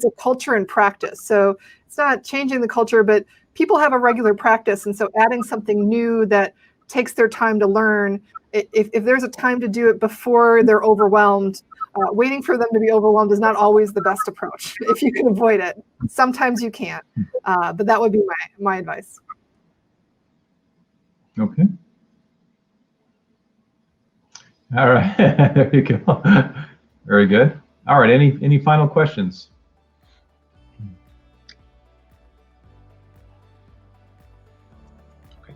S2: a culture and practice. So it's not changing the culture, but people have a regular practice, and so adding something new that takes their time to learn, if there's a time to do it before they're overwhelmed, waiting for them to be overwhelmed is not always the best approach if you can avoid it. Sometimes you can't, but that would be my advice.
S1: Okay. All right, there you go. Very good. All right, any final questions? Okay.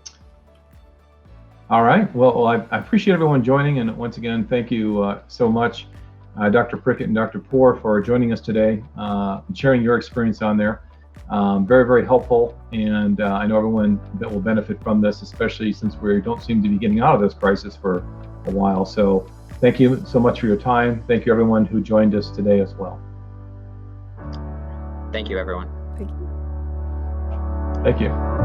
S1: All right, well, I appreciate everyone joining, and once again, thank you so much, Dr. Prickett and Dr. Poor, for joining us today and sharing your experience on there. Very, very helpful, and I know everyone that will benefit from this, especially since we don't seem to be getting out of this crisis for a while. So thank you so much for your time. Thank you everyone who joined us today as well.
S3: Thank you, everyone.
S2: Thank you.
S1: Thank you.